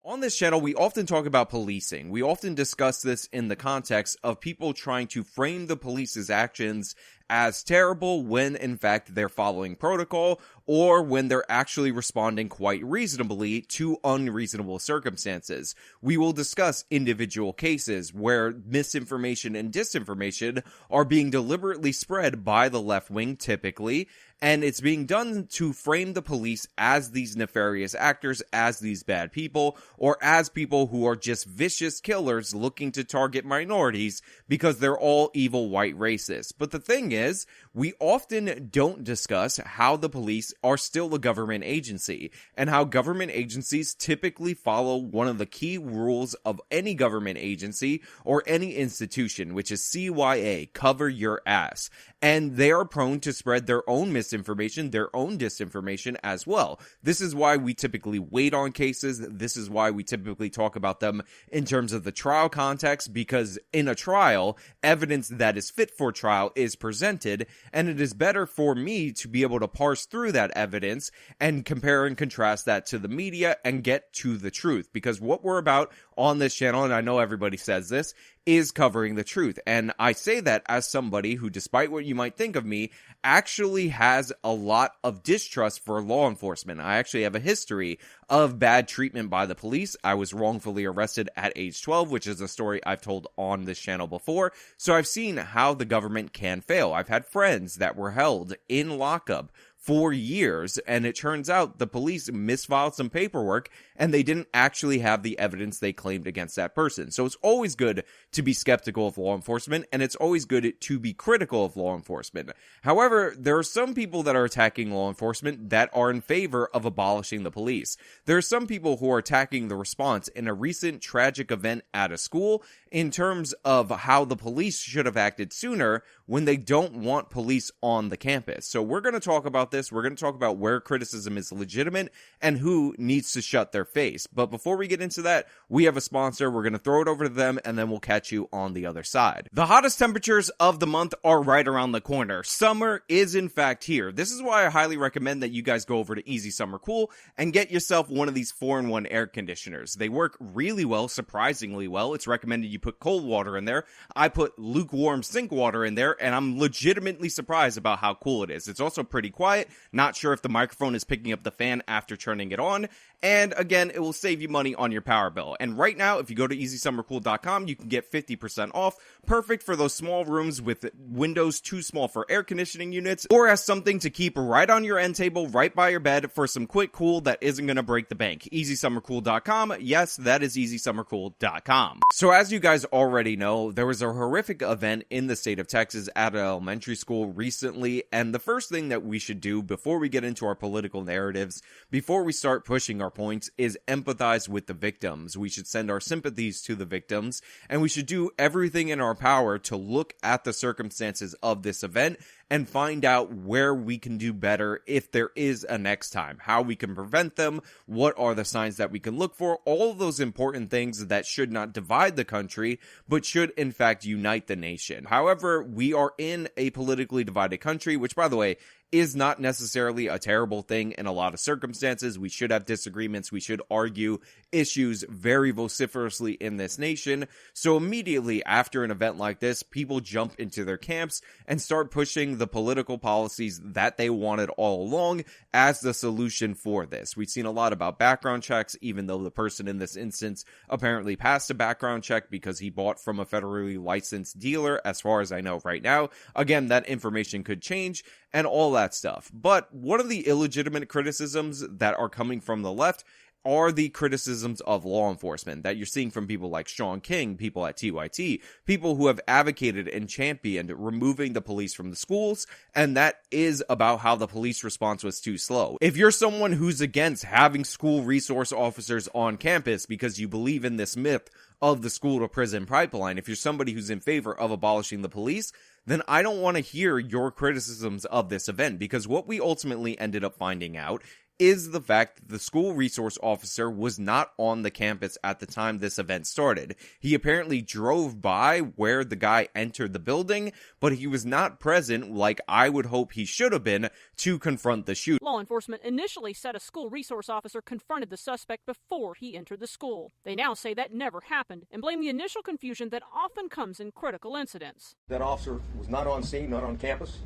On this channel, we often talk about policing. We often discuss this in the context of people trying to frame the police's actions as terrible when, in fact, they're following protocol or when they're actually responding quite reasonably to unreasonable circumstances. We will discuss individual cases where misinformation and disinformation are being deliberately spread by the left wing, typically, and it's being done to frame the police as these nefarious actors, as these bad people, or as people who are just vicious killers looking to target minorities because they're all evil white racists. But the thing is, we often don't discuss how the police are still a government agency, and how government agencies typically follow one of the key rules of any government agency or any institution, which is CYA, cover your ass. And they are prone to spread their own misinformation, their own disinformation as well. This is why we typically wait on cases. This is why we typically talk about them in terms of the trial context, because in a trial, evidence that is fit for trial is presented, and it is better for me to be able to parse through that evidence and compare and contrast that to the media and get to the truth. Because what we're about on this channel, and I know everybody says this, is covering the truth. And I say that as somebody who, despite what you might think of me, actually has a lot of distrust for law enforcement. I actually have a history of bad treatment by the police. I was wrongfully arrested at age 12, which is a story I've told on this channel before. So I've seen how the government can fail. I've had friends that were held in lockup for years, and it turns out the police misfiled some paperwork and they didn't actually have the evidence they claimed against that person. So it's always good to be skeptical of law enforcement, and it's always good to be critical of law enforcement. However, there are some people that are attacking law enforcement that are in favor of abolishing the police. There are some people who are attacking the response in a recent tragic event at a school in terms of how the police should have acted sooner when they don't want police on the campus. So we're going to talk about this. We're going to talk about where criticism is legitimate and who needs to shut their face. But before we get into that, we have a sponsor. We're going to throw it over to them, and then we'll catch you on the other side. The hottest temperatures of the month are right around the corner. Summer is in fact here. This is why I highly recommend that you guys go over to Easy Summer Cool and get yourself one of these 4-in-1 air conditioners. They work really well, surprisingly well. It's recommended you put cold water in there. I put lukewarm sink water in there, and I'm legitimately surprised about how cool it is. It's also pretty quiet. Not sure if the microphone is picking up the fan after turning it on. And again, it will save you money on your power bill. And right now, if you go to EasySummerCool.com, you can get 50% off. Perfect for those small rooms with windows too small for air conditioning units, or as something to keep right on your end table, right by your bed for some quick cool that isn't going to break the bank. EasySummerCool.com. Yes, that is EasySummerCool.com. So as you guys already know, there was a horrific event in the state of Texas at an elementary school recently. And the first thing that we should do before we get into our political narratives, before we start pushing our points, is empathize with the victims. We should send our sympathies to the victims, and we should do everything in our power to look at the circumstances of this event and find out where we can do better if there is a next time, how we can prevent them, what are the signs that we can look for, all of those important things that should not divide the country, but should in fact unite the nation. However, we are in a politically divided country, which, by the way, is not necessarily a terrible thing in a lot of circumstances. We should have disagreements. We should argue issues very vociferously in this nation. So immediately after an event like this, people jump into their camps and start pushing the political policies that they wanted all along as the solution for this. We've seen a lot about background checks, even though the person in this instance apparently passed a background check because he bought from a federally licensed dealer, as far as I know right now. Again, that information could change and all that stuff. But one of the illegitimate criticisms that are coming from the left are the criticisms of law enforcement that you're seeing from people like Shaun King, people at TYT, people who have advocated and championed removing the police from the schools, and that is about how the police response was too slow. If you're someone who's against having school resource officers on campus because you believe in this myth of the school to prison pipeline, if you're somebody who's in favor of abolishing the police, then I don't want to hear your criticisms of this event, because what we ultimately ended up finding out is the fact that the school resource officer was not on the campus at the time this event started. He apparently drove by where the guy entered the building, but he was not present like I would hope he should have been to confront the shooter. Law enforcement initially said a school resource officer confronted the suspect before he entered the school. They now say that never happened and blame the initial confusion that often comes in critical incidents. That officer was not on scene, not on campus,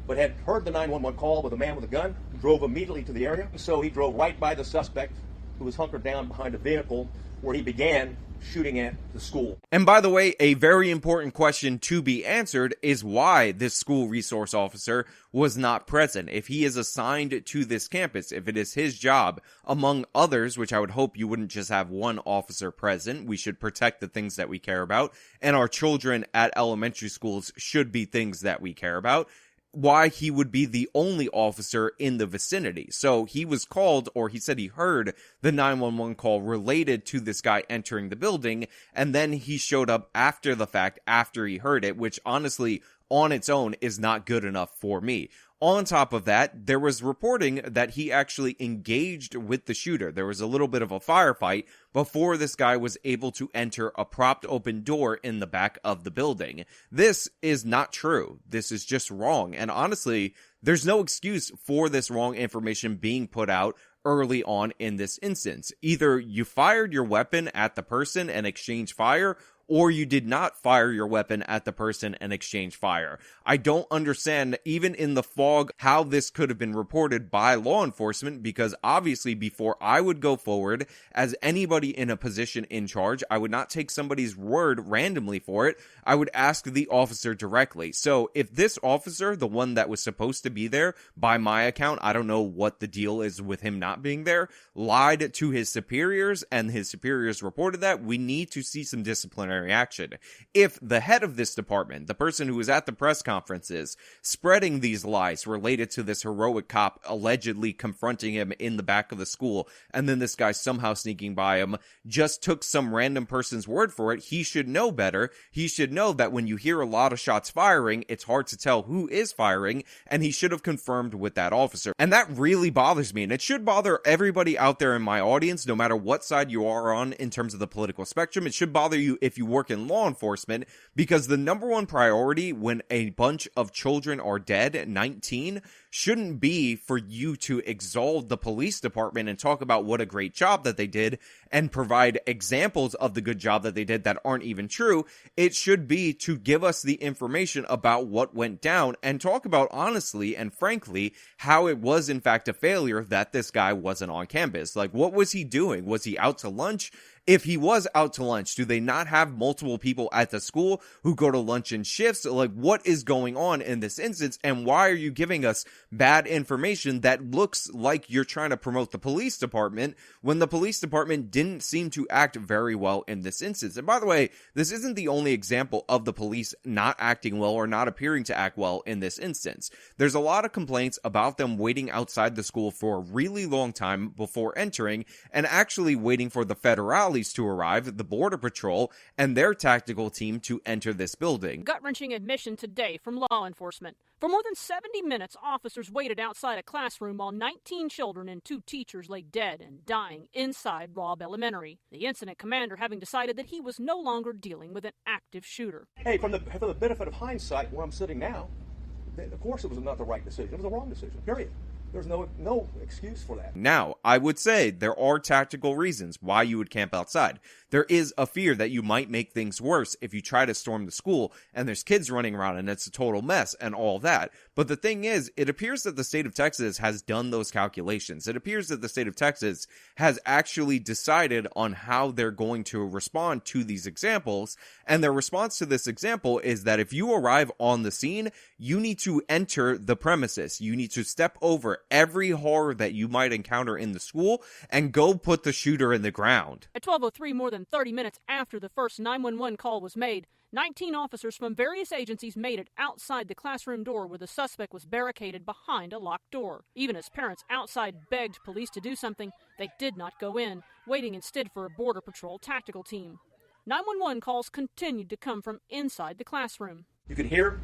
but had heard the 911 call with a man with a gun, drove immediately to the area. So he drove right by the suspect, who was hunkered down behind a vehicle, where he began shooting at the school. And by the way, a very important question to be answered is why this school resource officer was not present. If he is assigned to this campus, if it is his job, among others, which I would hope you wouldn't just have one officer present, we should protect the things that we care about, and our children at elementary schools should be things that we care about, why he would be the only officer in the vicinity. So he was called, or he said he heard the 911 call related to this guy entering the building, and then he showed up after the fact, after he heard it, which honestly, on its own, is not good enough for me. On top of that, there was reporting that he actually engaged with the shooter. There was a little bit of a firefight before this guy was able to enter a propped open door in the back of the building. This is not true. This is just wrong. And honestly, there's no excuse for this wrong information being put out early on in this instance. Either you fired your weapon at the person and exchanged fire, or you did not fire your weapon at the person and exchange fire. I don't understand, even in the fog, how this could have been reported by law enforcement, because obviously before I would go forward as anybody in a position in charge, I would not take somebody's word randomly for it. I would ask the officer directly. So if this officer, the one that was supposed to be there, by my account, I don't know what the deal is with him not being there, lied to his superiors and his superiors reported that, we need to see some disciplinary action. If the head of this department, the person who was at the press conferences, spreading these lies related to this heroic cop allegedly confronting him in the back of the school, and then this guy somehow sneaking by him, just took some random person's word for it, he should know better. He should know that when you hear a lot of shots firing, it's hard to tell who is firing, and he should have confirmed with that officer. And that really bothers me, and it should bother everybody out there in my audience, no matter what side you are on in terms of the political spectrum. It should bother you if you work in law enforcement, because the number one priority when a bunch of children are dead at 19 shouldn't be for you to exalt the police department and talk about what a great job that they did and provide examples of the good job that they did that aren't even true. It should be to give us the information about what went down and talk about honestly and frankly how it was in fact a failure that this guy wasn't on campus. Like, what was he doing? Was he out to lunch? If he was out to lunch, do they not have multiple people at the school who go to lunch in shifts? Like, what is going on in this instance? And why are you giving us bad information that looks like you're trying to promote the police department when the police department didn't seem to act very well in this instance? And by the way, this isn't the only example of the police not acting well or not appearing to act well in this instance. There's a lot of complaints about them waiting outside the school for a really long time before entering and actually waiting for the federales to arrive, the Border Patrol, and their tactical team to enter this building. Gut-wrenching admission today from law enforcement. For more than 70 minutes, officers waited outside a classroom while 19 children and 2 teachers lay dead and dying inside Robb Elementary. The incident commander having decided that he was no longer dealing with an active shooter. Hey, for the benefit of hindsight, where I'm sitting now, of course it was not the right decision. It was the wrong decision, period. There's no excuse for that. Now, I would say there are tactical reasons why you would camp outside. There is a fear that you might make things worse if you try to storm the school and there's kids running around and it's a total mess and all that. But the thing is, it appears that the state of Texas has done those calculations. It appears that the state of Texas has actually decided on how they're going to respond to these examples. And their response to this example is that if you arrive on the scene, you need to enter the premises. You need to step over every horror that you might encounter in the school and go put the shooter in the ground. At 12:03, more than 30 minutes after the first 911 call was made, 19 officers from various agencies made it outside the classroom door where the suspect was barricaded behind a locked door. Even as parents outside begged police to do something, they did not go in, waiting instead for a Border Patrol tactical team. 911 calls continued to come from inside the classroom. You could hear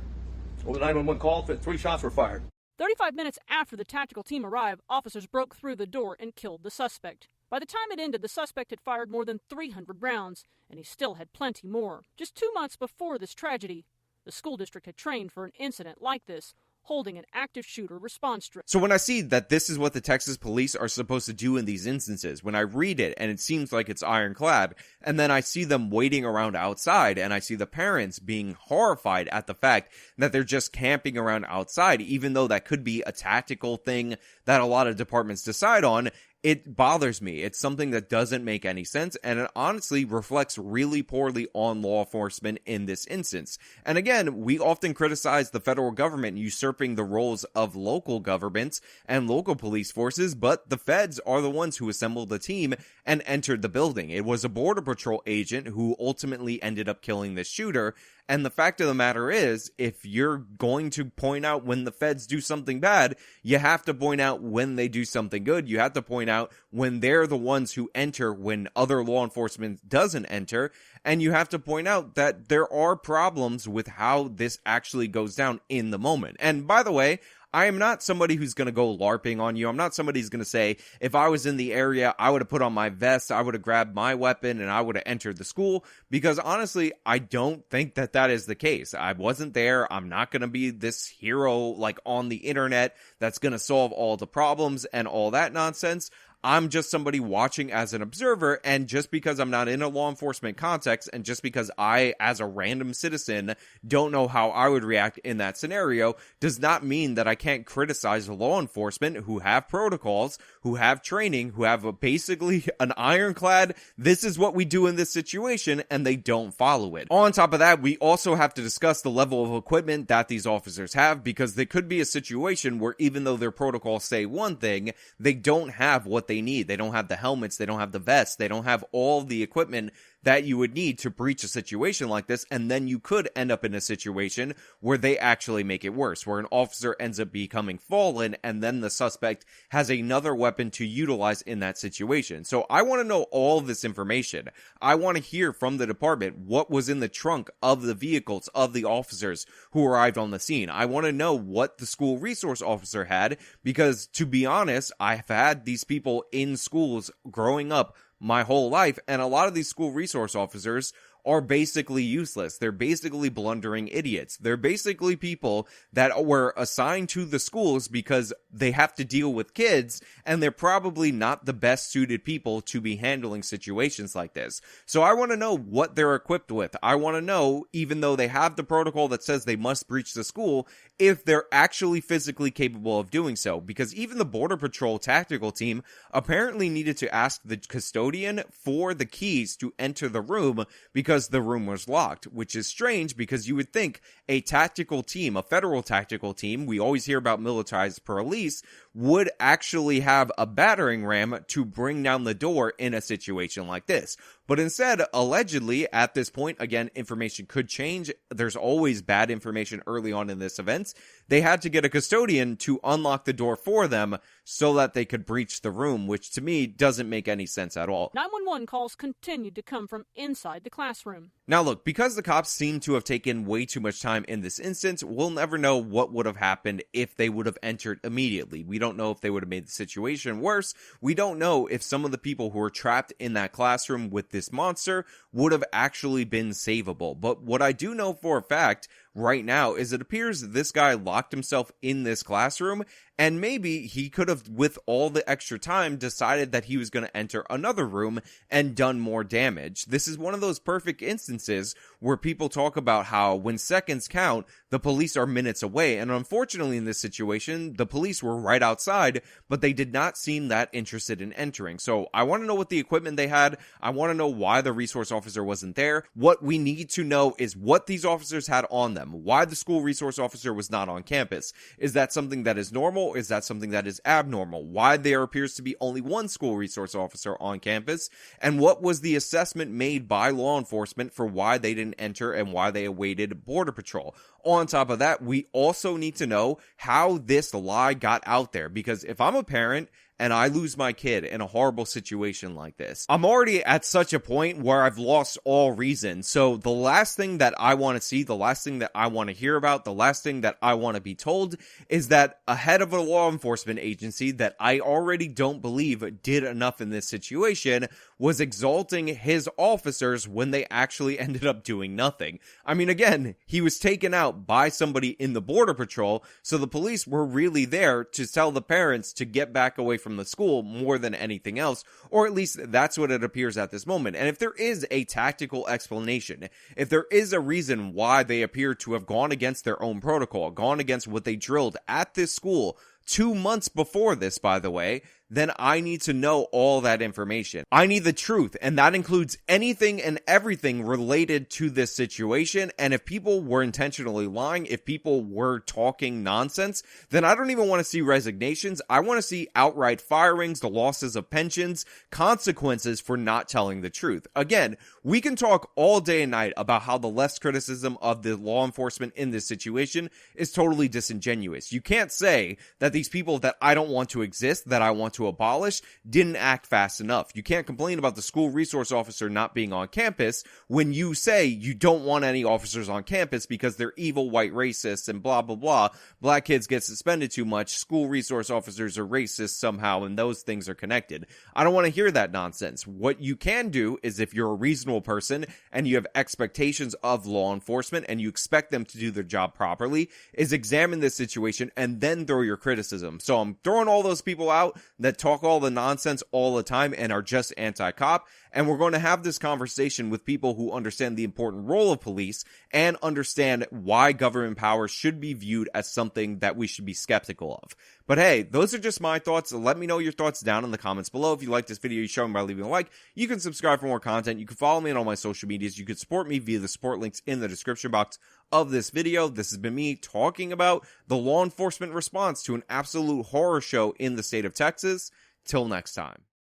over the 911 call that 3 shots were fired. 35 minutes after the tactical team arrived, officers broke through the door and killed the suspect. By the time it ended, the suspect had fired more than 300 rounds, and he still had plenty more. Just 2 months before this tragedy, the school district had trained for an incident like this, holding an active shooter response drill. So when I see that this is what the Texas police are supposed to do in these instances, when I read it and it seems like it's ironclad, and then I see them waiting around outside, and I see the parents being horrified at the fact that they're just camping around outside, even though that could be a tactical thing that a lot of departments decide on, it bothers me. It's something that doesn't make any sense, and it honestly reflects really poorly on law enforcement in this instance. And again, we often criticize the federal government usurping the roles of local governments and local police forces, but the feds are the ones who assembled the team and entered the building. It was a Border Patrol agent who ultimately ended up killing this shooter. And the fact of the matter is, if you're going to point out when the feds do something bad, you have to point out when they do something good. You have to point out when they're the ones who enter when other law enforcement doesn't enter. And you have to point out that there are problems with how this actually goes down in the moment. And by the way, I am not somebody who's going to go LARPing on you. I'm not somebody who's going to say, if I was in the area, I would have put on my vest, I would have grabbed my weapon, and I would have entered the school. Because honestly, I don't think that that is the case. I wasn't there. I'm not going to be this hero like on the internet that's going to solve all the problems and all that nonsense. I'm just somebody watching as an observer, and just because I'm not in a law enforcement context, and just because I, as a random citizen, don't know how I would react in that scenario, does not mean that I can't criticize law enforcement who have protocols, who have training, who have basically an ironclad, this is what we do in this situation, and they don't follow it. On top of that, we also have to discuss the level of equipment that these officers have, because there could be a situation where even though their protocols say one thing, they don't have what they need. They don't have the helmets, they don't have the vests, they don't have all the equipment that you would need to breach a situation like this, and then you could end up in a situation where they actually make it worse, where an officer ends up becoming fallen, and then the suspect has another weapon to utilize in that situation. So I want to know all this information. I want to hear from the department what was in the trunk of the vehicles of the officers who arrived on the scene. I want to know what the school resource officer had, because to be honest, I've had these people in schools growing up my whole life, and a lot of these school resource officers are basically useless. They're basically blundering idiots. They're basically people that were assigned to the schools because they have to deal with kids, and they're probably not the best suited people to be handling situations like this. So I want to know what they're equipped with. I want to know, even though they have the protocol that says they must breach the school, if they're actually physically capable of doing so. Because even the Border Patrol tactical team apparently needed to ask the custodian for the keys to enter the room because the room was locked, which is strange because you would think a tactical team, a federal tactical team, we always hear about militarized police, would actually have a battering ram to bring down the door in a situation like this. But instead, allegedly, at this point, again, information could change. There's always bad information early on in this event. They had to get a custodian to unlock the door for them so that they could breach the room, which to me doesn't make any sense at all. 911 calls continued to come from inside the classroom. Now look, because the cops seem to have taken way too much time in this instance, we'll never know what would have happened if they would have entered immediately. We don't know if they would have made the situation worse. We don't know if some of the people who were trapped in that classroom with this monster would have actually been savable. But what I do know for a fact right now is it appears this guy locked himself in this classroom, and maybe he could have, with all the extra time, decided that he was going to enter another room and done more damage. This is one of those perfect instances where people talk about how when seconds count, the police are minutes away. And unfortunately in this situation, the police were right outside, but they did not seem that interested in entering. So I want to know what the equipment they had. I want to know why the resource officer wasn't there. What we need to know is what these officers had on them. Why the school resource officer was not on campus. Is that something that is normal? Is that something that is abnormal? Why there appears to be only one school resource officer on campus? And what was the assessment made by law enforcement for why they didn't enter and why they awaited Border Patrol? On top of that, we also need to know how this lie got out there, because if I'm a parent and I lose my kid in a horrible situation like this, I'm already at such a point where I've lost all reason. So the last thing that I want to see, the last thing that I want to hear about, the last thing that I want to be told is that a head of a law enforcement agency that I already don't believe did enough in this situation was exalting his officers when they actually ended up doing nothing. I mean, again, he was taken out by somebody in the Border Patrol, so the police were really there to tell the parents to get back away from the school more than anything else, or at least that's what it appears at this moment. And if there is a tactical explanation, if there is a reason why they appear to have gone against their own protocol, gone against what they drilled at this school 2 months before this, by the way, then I need to know all that information. I need the truth, and that includes anything and everything related to this situation. And if people were intentionally lying, if people were talking nonsense, then I don't even want to see resignations. I want to see outright firings, the losses of pensions, consequences for not telling the truth. Again, we can talk all day and night about how the left's criticism of the law enforcement in this situation is totally disingenuous. You can't say that these people that I don't want to exist, that I want to abolish, didn't act fast enough. You can't complain about the school resource officer not being on campus when you say you don't want any officers on campus because they're evil white racists and blah blah blah. Black kids get suspended too much, school resource officers are racist somehow, and those things are connected. I don't want to hear that nonsense. What you can do is, if you're a reasonable person and you have expectations of law enforcement and you expect them to do their job properly, is examine this situation and then throw your criticism. So I'm throwing all those people out that talk all the nonsense all the time and are just anti-cop, and we're going to have this conversation with people who understand the important role of police and understand why government power should be viewed as something that we should be skeptical of. But hey, those are just my thoughts. Let me know your thoughts down in the comments below. If you like this video, you show me by leaving a like. You can subscribe for more content. You can follow me on all my social medias. You can support me via the support links in the description box of this video. This has been me talking about the law enforcement response to an absolute horror show in the state of Texas. Till next time.